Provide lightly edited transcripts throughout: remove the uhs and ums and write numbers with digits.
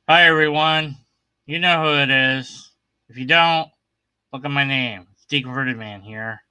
Hi, everyone. You know who it is. If you don't, look at my name. It's Deconverted Man here.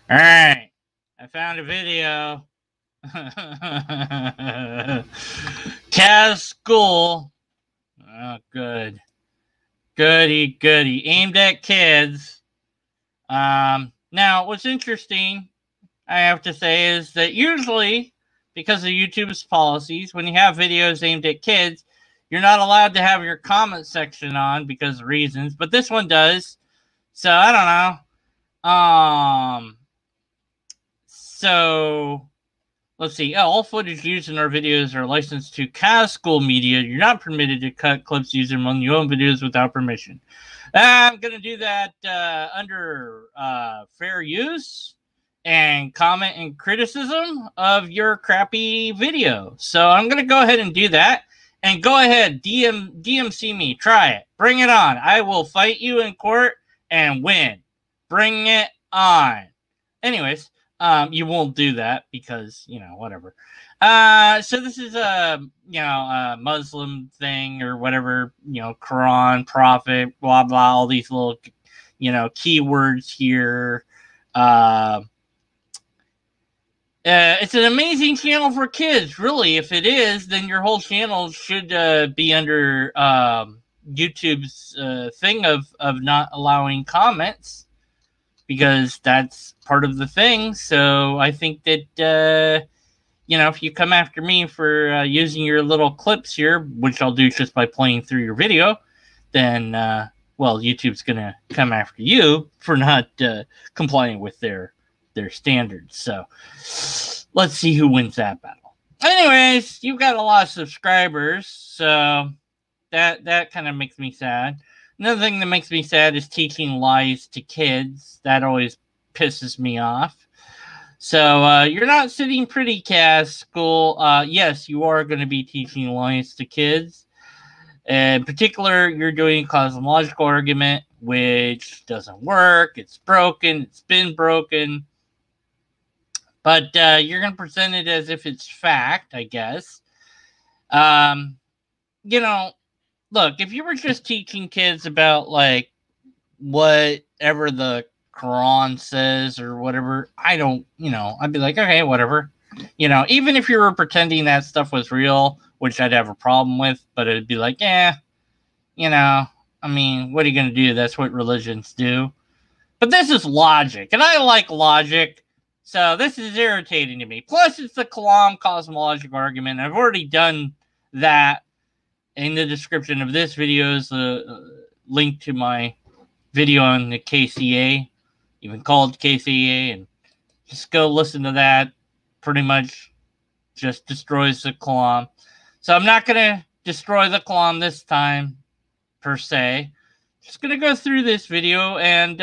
Alright. I found a video. KAZ School. Oh, good. Goody. Aimed at kids. Now, what's interesting, I have to say, is that usually, because of YouTube's policies, when you have videos aimed at kids, you're not allowed to have your comment section on because of reasons, but this one does. So I don't know. So let's see. All footage used in our videos are licensed to KAZ School Media. You're not permitted to cut clips used in your own videos without permission. I'm gonna do that under fair use and comment and criticism of your crappy video. So I'm gonna go ahead and do that. And go ahead, DMC me. Try it. Bring it on. I will fight you in court and win. Bring it on. Anyways, you won't do that because, whatever. So this is a Muslim thing or whatever, Quran, Prophet, blah, blah, all these little, keywords here. It's an amazing channel for kids, really. If it is, then your whole channel should be under YouTube's thing of not allowing comments, because that's part of the thing. So I think that, if you come after me for using your little clips here, which I'll do just by playing through your video, then, YouTube's going to come after you for not complying with their standards. So let's see who wins that battle. Anyways, you've got a lot of subscribers, so that kind of makes me sad. Another thing that makes me sad is teaching lies to kids. That always pisses me off. So you're not sitting pretty, KAZ School. Yes, you are going to be teaching lies to kids. In particular, you're doing Cosmological Argument, which doesn't work. It's broken. It's been broken. But you're going to present it as if it's fact, I guess. Look, if you were just teaching kids about, whatever the Quran says or whatever, I'd be like, okay, whatever. Even if you were pretending that stuff was real, which I'd have a problem with, but it'd be like, what are you going to do? That's what religions do. But this is logic, and I like logic. So this is irritating to me. Plus, it's the Kalam Cosmological Argument. I've already done that. In the description of this video is a link to my video on the KCA, even called KCA, and just go listen to that. Pretty much just destroys the Kalam. So I'm not going to destroy the Kalam this time, per se. Just going to go through this video and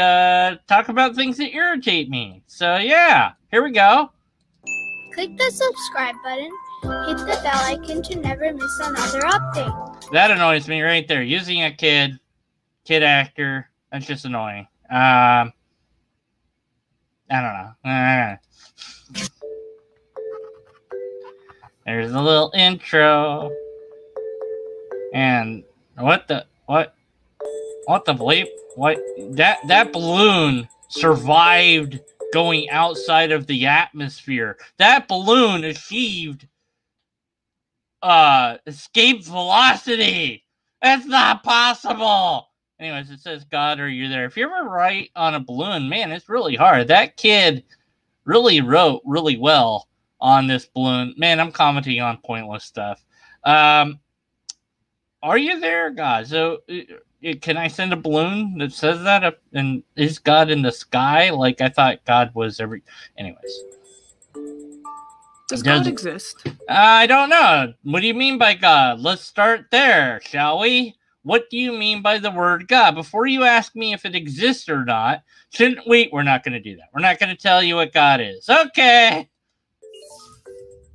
talk about things that irritate me. So, yeah, here we go. Click the subscribe button. Hit the bell icon to never miss another update. That annoys me right there. Using a kid actor, that's just annoying. I don't know. There's a little intro. And what the bleep? What? That balloon survived going outside of the atmosphere. That balloon achieved escape velocity. That's not possible. Anyways, it says, God, are you there? If you ever write on a balloon, man, it's really hard. That kid really wrote really well on this balloon. Man, I'm commenting on pointless stuff. Are you there, God? So can I send a balloon that says that? And is God in the sky? Like, I thought God was anyways. Does God exist? I don't know. What do you mean by God? Let's start there, shall we? What do you mean by the word God? Before you ask me if it exists or not, shouldn't we? We're not going to do that. We're not going to tell you what God is. Okay.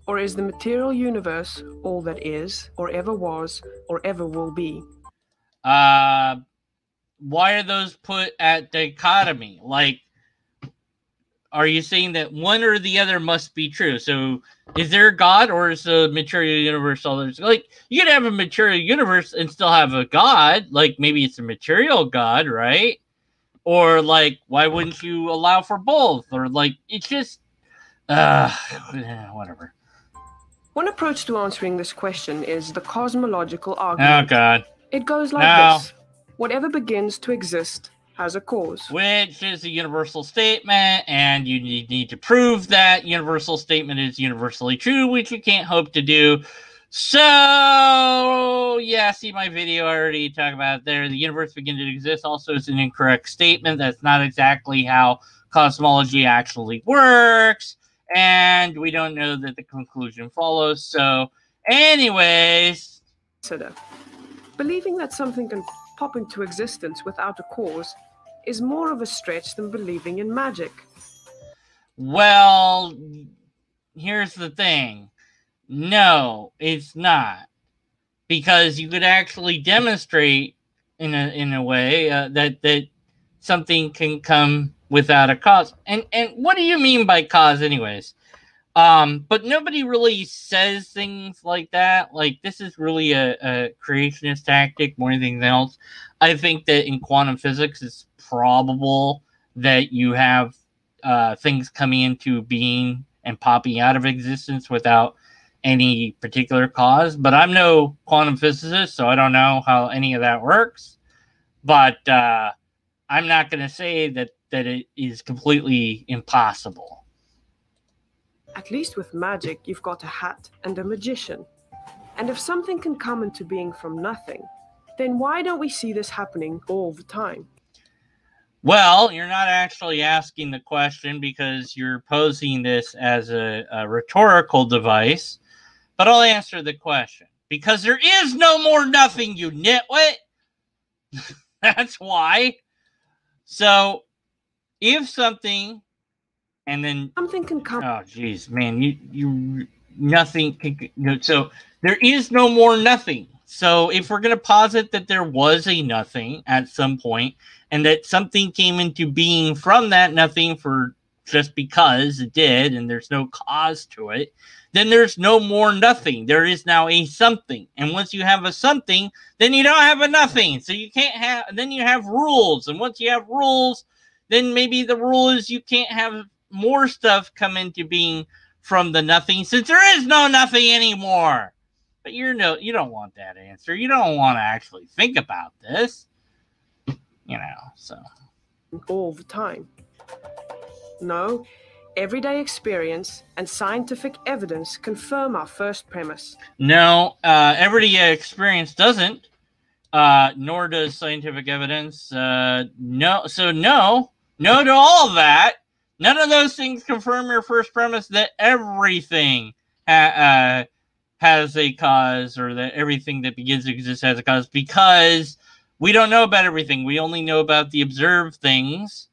Or is the material universe all that is, or ever was, or ever will be? Why are those put at dichotomy? Like, are you saying that one or the other must be true? So is there a God, or is the material universe all there's? Like, you can have a material universe and still have a God. Like, maybe it's a material God, right? Or like, why wouldn't you allow for both? Or like, it's just whatever. One approach to answering this question is the cosmological argument. Oh God. It goes like this. Whatever begins to exist has a cause. Which is a universal statement, and you need to prove that universal statement is universally true, which you can't hope to do. So, yeah, see my video, I already talked about it there. The universe begins to exist also is an incorrect statement. That's not exactly how cosmology actually works, and we don't know that the conclusion follows. So, anyways. Believing that something can pop into existence without a cause is more of a stretch than believing in magic. Well, here's the thing. No, it's not. Because you could actually demonstrate in a way that something can come without a cause. And what do you mean by cause anyways? But nobody really says things like that. Like, this is really a creationist tactic more than anything else. I think that in quantum physics, it's probable that you have things coming into being and popping out of existence without any particular cause. But I'm no quantum physicist, so I don't know how any of that works. But I'm not going to say that it is completely impossible. At least with magic, you've got a hat and a magician. And if something can come into being from nothing, then why don't we see this happening all the time? Well, you're not actually asking the question because you're posing this as a rhetorical device. But I'll answer the question. Because there is no more nothing, you nitwit. That's why. So, if something... And then something can come. Oh, geez, man, you nothing can. So there is no more nothing. So if we're gonna posit that there was a nothing at some point, and that something came into being from that nothing for just because it did, and there's no cause to it, then there's no more nothing. There is now a something, and once you have a something, then you don't have a nothing. So you can't have. Then you have rules, and once you have rules, then maybe the rule is you can't have more stuff come into being from the nothing, since there is no nothing anymore. But you don't want that answer. You don't want to actually think about this. So. All the time. No, everyday experience and scientific evidence confirm our first premise. No, everyday experience doesn't. Nor does scientific evidence. No. So no to all of that. None of those things confirm your first premise that everything has a cause, or that everything that begins to exist has a cause, because we don't know about everything. We only know about the observed things,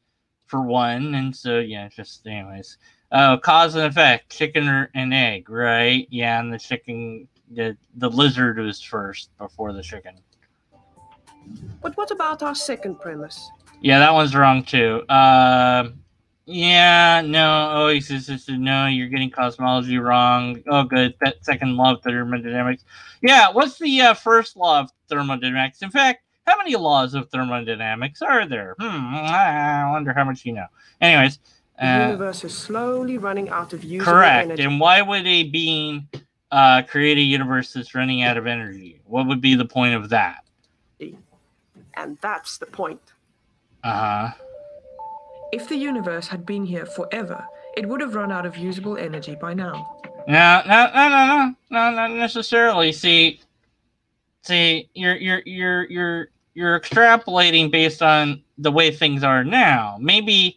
for one. And so, yeah, just anyways. Cause and effect, chicken or an egg, right? Yeah, and the chicken, the lizard was first before the chicken. But what about our second premise? Yeah, that one's wrong, too. Yeah, no, always existed. No, you're getting cosmology wrong. Oh, good. That second law of thermodynamics. Yeah, what's the first law of thermodynamics? In fact, how many laws of thermodynamics are there? I wonder how much you know. Anyways. The universe is slowly running out of usable correct. energy. And why would a being create a universe that's running out of energy? What would be the point of that? And that's the point. Uh-huh. If the universe had been here forever, it would have run out of usable energy by now. No, not necessarily. See, you're extrapolating based on the way things are now. Maybe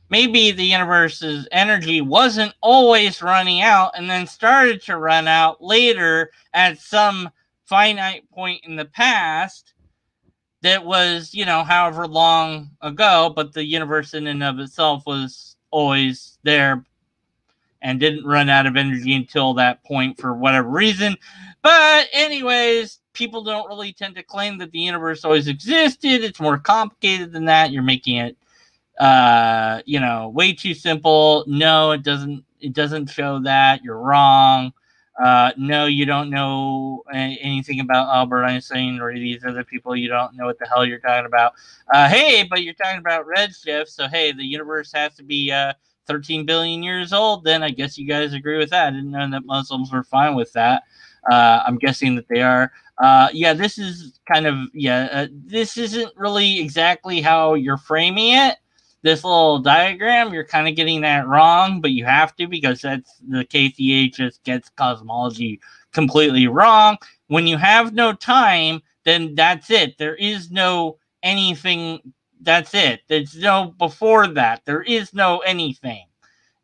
the universe's energy wasn't always running out, and then started to run out later at some finite point in the past. That was, however long ago, but the universe in and of itself was always there and didn't run out of energy until that point for whatever reason. But anyways, people don't really tend to claim that the universe always existed. It's more complicated than that. You're making it way too simple. No, it doesn't show that. You're wrong. No, you don't know anything about Albert Einstein or these other people. You don't know what the hell you're talking about. Hey, but you're talking about redshift. So, hey, the universe has to be 13 billion years old. Then I guess you guys agree with that. I didn't know that Muslims were fine with that. I'm guessing that they are. This is kind of, this isn't really exactly how you're framing it. This little diagram, you're kind of getting that wrong, but you have to, because that's the KTH just gets cosmology completely wrong. When you have no time, then that's it. There is no anything. That's it. There's no before that. There is no anything.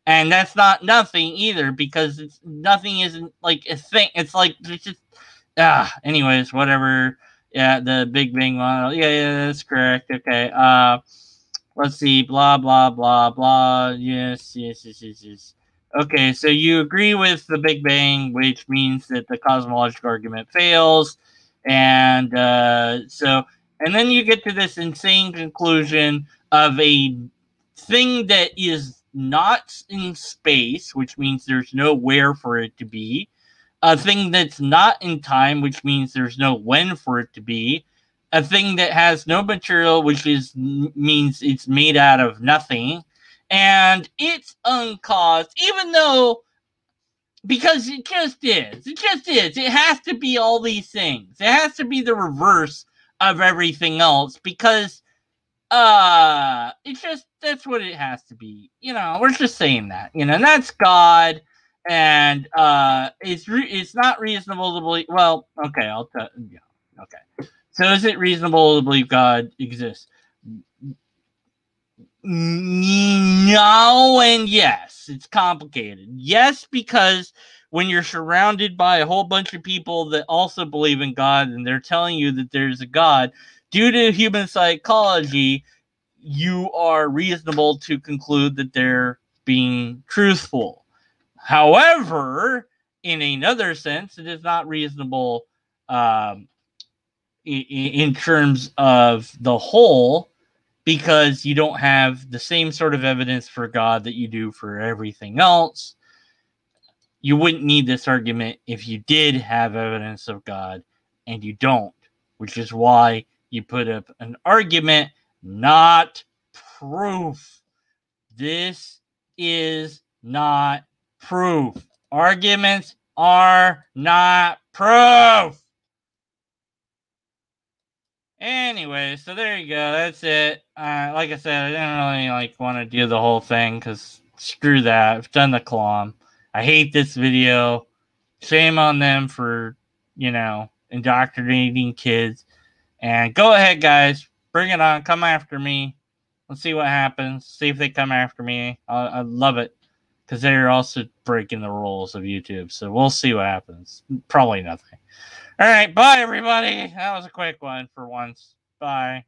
And that's not nothing either, because nothing isn't like a thing. It's like, it's just, anyways, whatever. Yeah, the Big Bang model. Yeah, that's correct. Okay. Let's see, blah, blah, blah, blah. Yes. Okay, so you agree with the Big Bang, which means that the cosmological argument fails. And and then you get to this insane conclusion of a thing that is not in space, which means there's nowhere for it to be. A thing that's not in time, which means there's no when for it to be. A thing that has no material, which means it's made out of nothing, and it's uncaused, even though, because it just is. It has to be all these things. It has to be the reverse of everything else, because that's what it has to be. We're just saying that. And that's God, and it's not reasonable to believe. Well, okay, I'll tell. Yeah, okay. So is it reasonable to believe God exists? No and yes. It's complicated. Yes, because when you're surrounded by a whole bunch of people that also believe in God, and they're telling you that there's a God, due to human psychology, you are reasonable to conclude that they're being truthful. However, in another sense, it is not reasonable in terms of the whole, because you don't have the same sort of evidence for God that you do for everything else. You wouldn't need this argument if you did have evidence of God, and you don't, which is why you put up an argument, not proof. This is not proof. Arguments are not proof. Anyway, so there you go. That's it. Like I said, I didn't really want to do the whole thing, because screw that. I've done the clone. I hate this video. Shame on them for, indoctrinating kids. And go ahead, guys. Bring it on. Come after me. Let's see what happens. See if they come after me. I love it, because they're also breaking the rules of YouTube. So we'll see what happens. Probably nothing. All right, bye, everybody. That was a quick one for once. Bye.